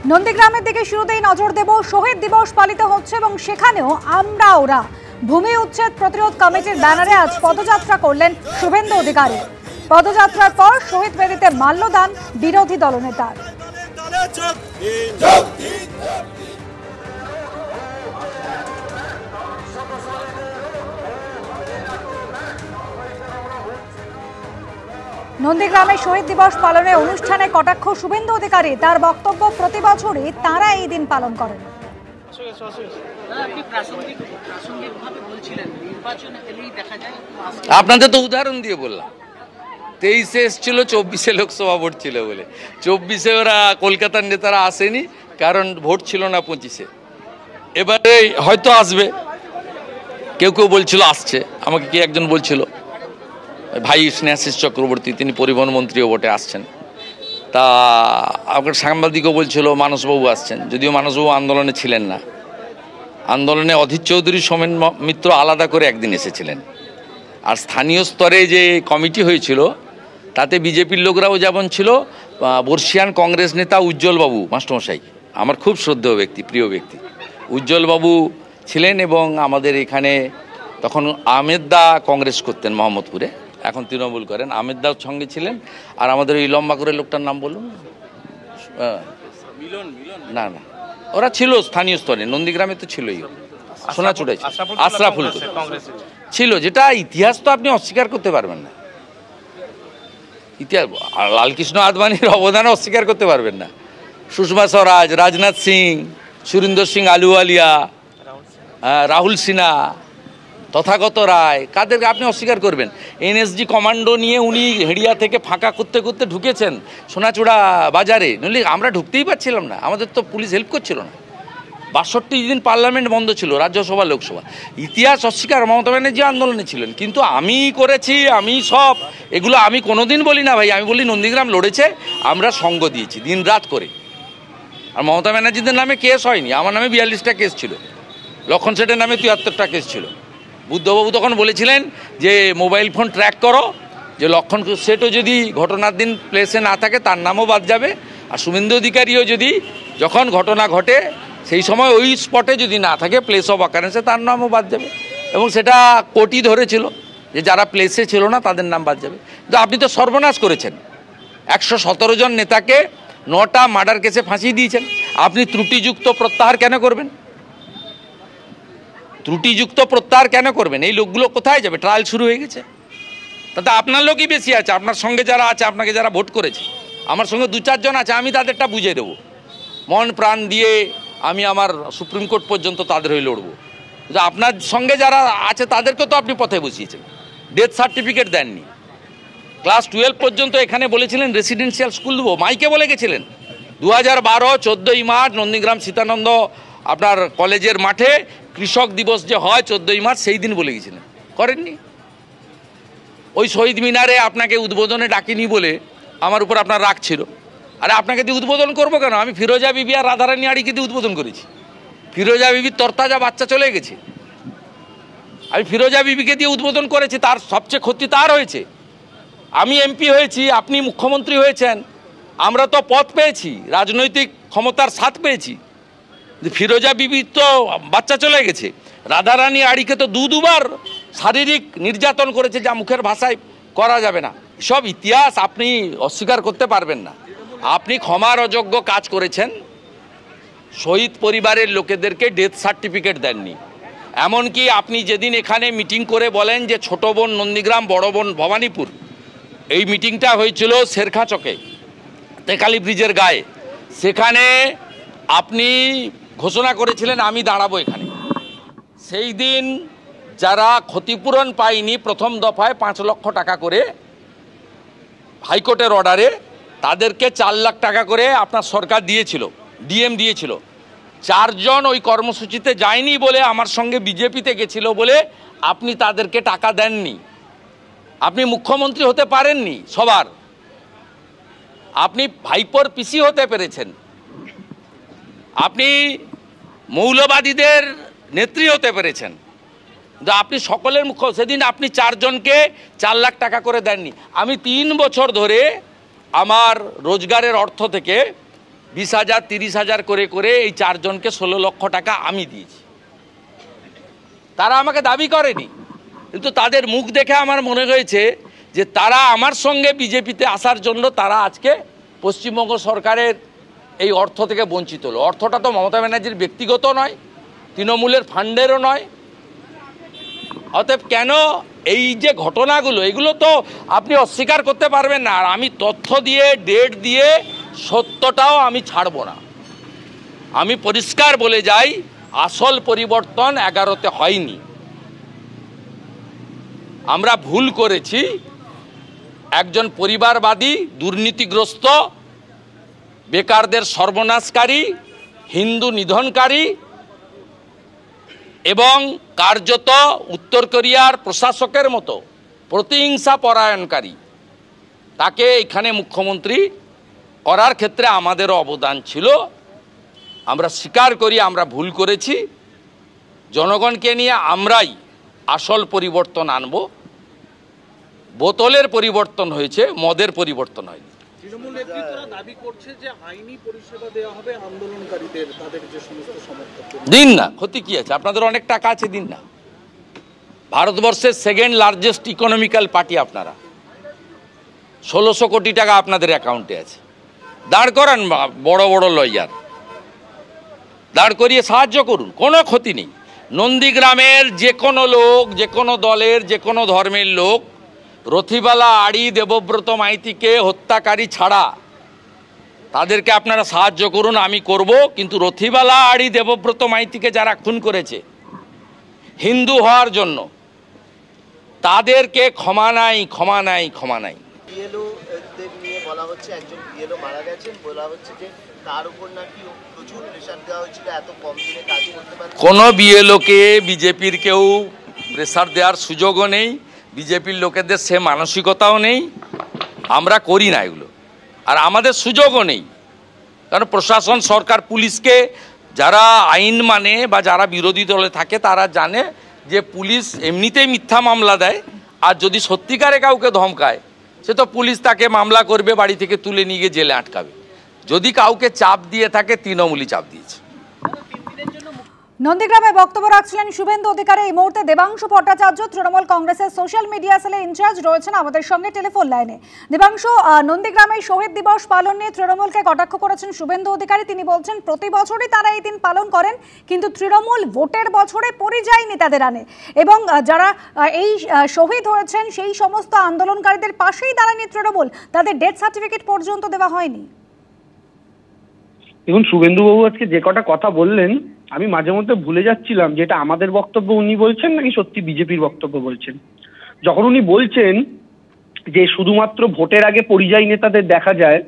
নন্দীগ্রামের দিকে শুরুতেই নজর দেব। শহীদ দিবস পালিত হচ্ছে এবং সেখানেও আমরা ওরা ভূমি উচ্ছেদ প্রতিরোধ কমিটির ব্যানারে আজ পদযাত্রা করলেন শুভেন্দু অধিকারী। পদযাত্রার পর শহীদ বেদিতে মাল্যদান বিরোধী দলনেতার। নন্দীগ্রামে শহীদ দিবস পালনের অনুষ্ঠানে কটাক্ষ শুভেন্দু অধিকারী। তার বক্তব্য, প্রতি বছরই তারা এই দিন পালন করেন। আপনাদের তো উদাহরণ দিয়ে বললাম, 23-এ এসেছিল, 24-এ লোকসভা ভোট ছিল বলে। 24-এ ওরা কলকাতার নেতারা আসেনি, কারণ ভোট ছিল না 25-এ। এবারে হয়তো আসবে, কেউ কেউ বলছিল আসছে। আমাকে কি একজন বলছিল, ভাই স্নেহাশিস চক্রবর্তী, তিনি পরিবহন মন্ত্রীও বটে, আসছেন। তা আমার সাংবাদিকও বলছিল মানসবাবু আসছেন, যদিও মানসবাবু আন্দোলনে ছিলেন না। আন্দোলনে অধীর চৌধুরী, সোমেন মিত্র আলাদা করে একদিন এসেছিলেন। আর স্থানীয় স্তরে যে কমিটি হয়েছিল তাতে বিজেপির লোকরাও যেমন ছিল, বর্ষিয়ান কংগ্রেস নেতা উজ্জ্বলবাবু মাস্টারমশাই, আমার খুব শ্রদ্ধেয় ব্যক্তি, প্রিয় ব্যক্তি, উজ্জ্বলবাবু ছিলেন। এবং আমাদের এখানে তখন আহমেদ দা কংগ্রেস করতেন মোহাম্মদপুরে, এখন তৃণমূল করেন, আহমেদ দাও সঙ্গে ছিলেন। আর আমাদের ওই লম্বা করে লোকটার নাম বলুন, না না, ওরা ছিল স্থানীয় স্তরে, নন্দীগ্রামে তো ছিলই, সোনাচূড়ায় আশরাফুল ছিল, যেটা ইতিহাস তো আপনি অস্বীকার করতে পারবেন না। ইতিহাস, লালকৃষ্ণ আদবানির অবদানও অস্বীকার করতে পারবেন না। সুষমা স্বরাজ, রাজনাথ সিং, সুরিন্দর সিং আলুওয়ালিয়া, রাহুল সিনহা, তথাগত রায়, কাদেরকে আপনি অস্বীকার করবেন? এনএসজি কমান্ডো নিয়ে উনি হেড়িয়া থেকে ফাঁকা করতে করতে ঢুকেছেন সোনাচূড়া বাজারে, নইলে আমরা ঢুকতেই পারছিলাম না, আমাদের তো পুলিশ হেল্প করছিল না। 62 দিন পার্লামেন্ট বন্ধ ছিল, রাজ্যসভা লোকসভা। ইতিহাস অস্বীকার, মমতা ব্যানার্জি আন্দোলনে ছিলেন, কিন্তু আমি করেছি, আমি সব এগুলো আমি কোনোদিন বলি না ভাই। আমি বলি নন্দীগ্রাম লড়েছে, আমরা সঙ্গ দিয়েছি দিন রাত করে। আর মমতা ব্যানার্জিদের নামে কেস হয়নি, আমার নামে 42টা কেস ছিল, লক্ষণ সেটের নামে 73টা কেস ছিল। বুদ্ধবাবু তখন বলেছিলেন যে মোবাইল ফোন ট্র্যাক করো, যে লক্ষণ সেটও যদি ঘটনার দিন প্লেসে না থাকে তার নামও বাদ যাবে, আর শুভেন্দু অধিকারীও যদি যখন ঘটনা ঘটে সেই সময় ওই স্পটে যদি না থাকে প্লেস অফ অকারেন্সে, তার নামও বাদ যাবে। এবং সেটা কোর্টই ধরেছিল যে যারা প্লেসে ছিল না তাদের নাম বাদ যাবে। কিন্তু আপনি তো সর্বনাশ করেছেন, 117 জন নেতাকে 9টা মার্ডার কেসে ফাঁসিয়ে দিয়েছেন। আপনি ত্রুটিযুক্ত প্রত্যাহার কেন করবেন? ত্রুটিযুক্ত প্রত্যাহার কেন করবেন? এই লোকগুলো কোথায় যাবে? ট্রায়াল শুরু হয়ে গেছে, তাতে আপনার লোকই বেশি আছে, আপনার সঙ্গে যারা আছে, আপনাকে যারা ভোট করেছে। আমার সঙ্গে 2-4 জন আছে, আমি তাদেরটা বুঝিয়ে দেবো, মন প্রাণ দিয়ে আমি আমার সুপ্রিম কোর্ট পর্যন্ত তাদের হয়ে লড়বো। কিন্তু আপনার সঙ্গে যারা আছে তাদেরকে তো আপনি পথে বসিয়েছেন, ডেথ সার্টিফিকেট দেননি। ক্লাস 12 পর্যন্ত এখানে বলেছিলেন রেসিডেন্সিয়াল স্কুল দেবো, মাইকে বলে গেছিলেন। 2012 14ই মার্চ নন্দীগ্রাম সীতানন্দ আপনার কলেজের মাঠে কৃষক দিবস যে হয় 14ই মার্চ, সেই দিন বলে গেছিলেন, করেননি। ওই শহীদ মিনারে আপনাকে উদ্বোধনে ডাকিনি বলে আমার উপর আপনার রাগ ছিল। আরে আপনাকে দিয়ে উদ্বোধন করবো কেন? আমি ফিরোজা বিবি আর রাধারানী আড়িকে দিয়ে উদ্বোধন করেছি। ফিরোজা বিবির তরতাজা বাচ্চা চলে গেছে, আমি ফিরোজা বিবিকে দিয়ে উদ্বোধন করেছি, তার সবচেয়ে ক্ষতি তার হয়েছে। আমি এমপি হয়েছি, আপনি মুখ্যমন্ত্রী হয়েছেন, আমরা তো পদ পেয়েছি, রাজনৈতিক ক্ষমতার স্বাদ পেয়েছি। ফিরোজা বিবি তো বাচ্চা চলে গেছে, রাধারানী আড়িকে তো দুবার শারীরিক নির্যাতন করেছে, যা মুখের ভাষায় করা যাবে না। সব ইতিহাস আপনি অস্বীকার করতে পারবেন না। আপনি ক্ষমার অযোগ্য কাজ করেছেন, শহীদ পরিবারের লোকেদেরকে ডেথ সার্টিফিকেট দেননি। এমনকি আপনি যেদিন এখানে মিটিং করে বলেন যে ছোট বোন নন্দীগ্রাম, বড় বোন ভবানীপুর, এই মিটিংটা হয়েছিল শেরখা চকে, তেকালি ব্রিজের গায়ে, সেখানে আপনি ঘোষণা করেছিলেন আমি দাঁড়াবো এখানে। সেই দিন যারা ক্ষতিপূরণ পায়নি প্রথম দফায় 5 লক্ষ টাকা করে হাইকোর্টের অর্ডারে, তাদেরকে 4 লাখ টাকা করে আপনার সরকার দিয়েছিল, ডিএম দিয়েছিল। 4 জন ওই কর্মসূচিতে যায়নি বলে, আমার সঙ্গে বিজেপিতে গেছিল বলে আপনি তাদেরকে টাকা দেননি। আপনি মুখ্যমন্ত্রী হতে পারেননি সবার, আপনি ভাইপোর পিসি হতে পেরেছেন, আপনি মৌলবাদীদের নেত্রী হতে পেরেছেন, কিন্তু আপনি সকলের মুখ্য। সেদিন আপনি 4 জনকে 4 লাখ টাকা করে দেননি। আমি 3 বছর ধরে আমার রোজগারের অর্থ থেকে 20,000 30,000 করে করে এই 4 জনকে 16 লক্ষ টাকা আমি দিয়েছি। তারা আমাকে দাবি করেনি, কিন্তু তাদের মুখ দেখে আমার মনে হয়েছে যে তারা আমার সঙ্গে বিজেপিতে আসার জন্য তারা আজকে পশ্চিমবঙ্গ সরকারের এই অর্থ থেকে বঞ্চিত হলো। অর্থটা তো মমতা ব্যানার্জির ব্যক্তিগত নয়, তৃণমূলের ফান্ডেরও নয়। অতএব কেন এই যে ঘটনাগুলো, এগুলো তো আপনি অস্বীকার করতে পারবেন না। আর আমি তথ্য দিয়ে ডেট দিয়ে সত্যটাও আমি ছাড়ব না। আমি পরিষ্কার বলে যাই, আসল পরিবর্তন 11তে হয়নি। আমরা ভুল করেছি। একজন পরিবারবাদী, দুর্নীতিগ্রস্ত, বেকারদের সর্বনাশকারী, হিন্দু নিধনকারী এবং কার্যত উত্তর কোরিয়ার প্রশাসকের মতো প্রতিহিংসা পরায়ণকারী, তাকে এখানে মুখ্যমন্ত্রী করার ক্ষেত্রে আমাদেরও অবদান ছিল। আমরা স্বীকার করি আমরা ভুল করেছি। জনগণকে নিয়ে আমরাই আসল পরিবর্তন আনব। বোতলের পরিবর্তন হয়েছে, মদের পরিবর্তন হয়নি। তৃণমূল নেতৃত্বরা দাবি করছে যে আইনি পরিষেবা দেওয়া হবে আন্দোলনকারীদের, তাদের যে সমস্ত সমর্থক। দিন না, ক্ষতি কি আছে? আপনাদের অনেক টাকা আছে, দিন না। ভারতবর্ষের সেকেন্ড লার্জেস্ট ইকোনমিক্যাল পার্টি আপনারা। 1600 কোটি টাকা আপনাদের অ্যাকাউন্টে আছে। দাঁড় করান বড় বড় লয়ার, দাঁড় করিয়ে সাহায্য করুন, কোনো ক্ষতি নেই। নন্দীগ্রামের যে কোনো লোক, যে কোনো দলের, যে কোনো ধর্মের লোক রথিবালা আড়ি দেবব্রত মাইতিকে হত্যাকারী ছাড়া তাদেরকে আপনারা সাহায্য করুন, আমি করব। কিন্তু রথিবালা আড়ি দেবব্রত মাইতিকে যারা খুন করেছে হিন্দু হওয়ার জন্য, তাদেরকে ক্ষমা নাই, ক্ষমা নাই, ক্ষমা নাই। বিএলওদের নিয়ে বলা হচ্ছে, একজন বিএলও মারা গেছেন, বলা হচ্ছে যে তার উপর নাকি প্রচুর প্রেশার দেওয়া হয়েছিল, এত কম দিনে কাজ করতে পারে। কোনো বিএলওকে বিজেপির কেউ প্রেশার দেওয়ার সুযোগও নেই, বিজেপির লোকেদের সে মানসিকতাও নেই। আমরা করি না এগুলো, আর আমাদের সুযোগও নেই। কারণ প্রশাসন, সরকার, পুলিশকে যারা আইন মানে বা যারা বিরোধী দলে থাকে তারা জানে যে পুলিশ এমনিতেই মিথ্যা মামলা দেয়, আর যদি সত্যিকারে কাউকে ধমকায় সে তো পুলিশ তাকে মামলা করবে, বাড়ি থেকে তুলে নিয়ে গিয়ে জেলে আটকাবে। যদি কাউকে চাপ দিয়ে থাকে, তৃণমূলই চাপ দিয়েছে। নন্দীগ্রামে বক্তব্য রাখছিলেন শুভেন্দু অধিকারী। এই মুহূর্তে দেবাংশু ভট্টাচার্য, তৃণমূল কংগ্রেসের সোশ্যাল মিডিয়া সেলের ইনচার্জ, রয়েছেন আমাদের সঙ্গে টেলিফোন লাইনে। দেবাংশু, নন্দীগ্রামে শহীদ দিবস পালন নিয়ে তৃণমূলকে কটাক্ষ করেছেন শুভেন্দু অধিকারী। তিনি বলছেন প্রতি বছরই তারা এই দিন পালন করেন, কিন্তু তৃণমূল ভোটের বছরে পরিযায়ী নেতাদের আনে এবং যারা এই শহীদ হয়েছেন সেই সমস্ত আন্দোলনকারীদের পাশেই দাঁড়ায়নি তৃণমূল, তাদের ডেথ সার্টিফিকেট পর্যন্ত দেওয়া হয়নি। দেখুন, শুভেন্দুবাবু আজকে যে কটা কথা বললেন, আমি মাঝে মধ্যে ভুলে যাচ্ছিলাম যে এটা আমাদের বক্তব্য উনি বলছেন নাকি সত্যি বিজেপির বক্তব্য বলছেন। যখন উনি বলছেন যে শুধুমাত্র ভোটের আগে পরিযায়ী নেতাদের দেখা যায়,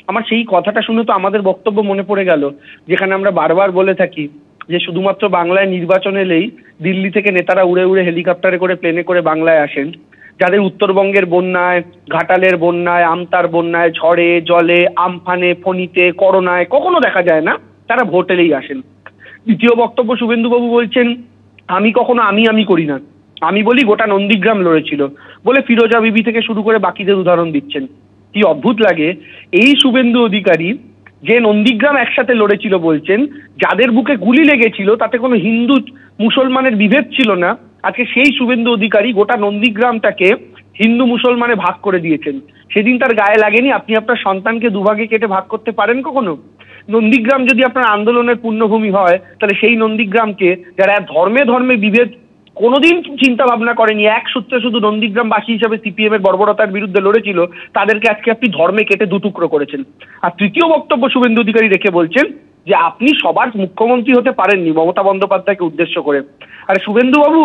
আমার সেই কথাটা শুনে তো আমাদের বক্তব্য মনে পড়ে গেল, যেখানে আমরা বারবার বলে থাকি যে শুধুমাত্র বাংলায় নির্বাচন এলেই দিল্লি থেকে নেতারা উড়ে উড়ে হেলিকপ্টারে করে, প্লেনে করে বাংলায় আসেন। যাদের উত্তরবঙ্গের বন্যায়, ঘাটালের বন্যায়, আমতার বন্যায়, ঝড়ে জলে, আমফানে, ফণিতে, করোনায় কখনো দেখা যায় না, তারা ভোট এলেই আসেন। দ্বিতীয় বক্তব্য শুভেন্দুবাবু বলছেন আমি কখনো আমি করি না, আমি বলি গোটা নন্দীগ্রাম লড়েছিল বলে ফিরোজা বিবি থেকে শুরু করে বাকিদের উদাহরণ দিচ্ছেন। কি অদ্ভুত লাগে, এই শুভেন্দু অধিকারী যে নন্দীগ্রাম একসাথে লড়েছিল বলছেন, যাদের বুকে গুলি লেগেছিল তাতে কোনো হিন্দু মুসলমানের বিভেদ ছিল না, আজকে সেই শুভেন্দু অধিকারী গোটা নন্দীগ্রামটাকে হিন্দু মুসলমানে ভাগ করে দিয়েছেন। সেদিন তার গায়ে লাগেনি। আপনি আপনার সন্তানকে দুভাগে কেটে ভাগ করতে পারেন কখনো? নন্দীগ্রাম যদি আপনার আন্দোলনের পূর্ণভূমি হয়, তাহলে সেই নন্দীগ্রামকে যারা ধর্মে ধর্মে বিভেদ কোনোদিন চিন্তা ভাবনা করেনি, এক সূত্রে শুধু নন্দীগ্রামবাসী হিসেবে সিপিএম এর বর্বরতার বিরুদ্ধে লড়েছিল, তাদেরকে আজকে আপনি ধর্মে কেটে দুটুকরো করেছেন। আর তৃতীয় বক্তব্য শুভেন্দু অধিকারী রেখে বলছেন যে আপনি সবার মুখ্যমন্ত্রী হতে পারেননি, মমতা বন্দ্যোপাধ্যায়কে উদ্দেশ্য করে। আরে শুভেন্দু বাবু,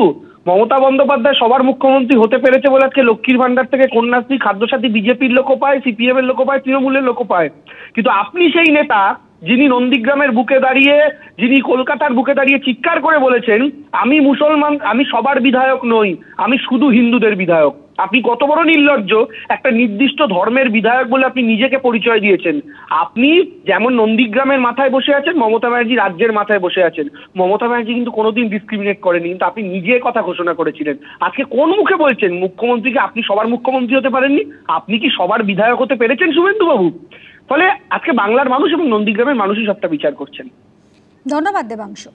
মমতা বন্দ্যোপাধ্যায় সবার মুখ্যমন্ত্রী হতে পেরেছে বলে আজকে লক্ষ্মীর ভান্ডার থেকে কন্যাশ্রী, খাদ্যসাথী বিজেপির লোকও পায়, সিপিএম এর লোকও পায়, তৃণমূলের লোকও পায়। কিন্তু আপনি সেই নেতা যিনি নন্দীগ্রামের বুকে দাঁড়িয়ে, যিনি কলকাতার বুকে দাঁড়িয়ে চিৎকার করে বলেছেন আমি মুসলমান, আমি সবার বিধায়ক নই, আমি শুধু হিন্দুদের বিধায়ক। আপনি কত বড় নির্লজ্জ, একটা নির্দিষ্ট ধর্মের বিধায়ক বলে আপনি নিজেকে পরিচয় দিয়েছেন। আপনি যেমন নন্দীগ্রামের মাথায় বসে আছেন, মমতা ব্যানার্জি রাজ্যের মাথায় বসে আছেন। মমতা ব্যানার্জি কিন্তু কোনোদিন ডিসক্রিমিনেট করেনি, কিন্তু আপনি নিজে কথা ঘোষণা করেছিলেন। আজকে কোন মুখে বলছেন মুখ্যমন্ত্রীকে আপনি সবার মুখ্যমন্ত্রী হতে পারেননি? আপনি কি সবার বিধায়ক হতে পেরেছেন শুভেন্দু বাবু? ফলে আজকে বাংলার মানুষ এবং নন্দীগ্রামের মানুষই সবটা বিচার করছেন। ধন্যবাদ দেবাংশু।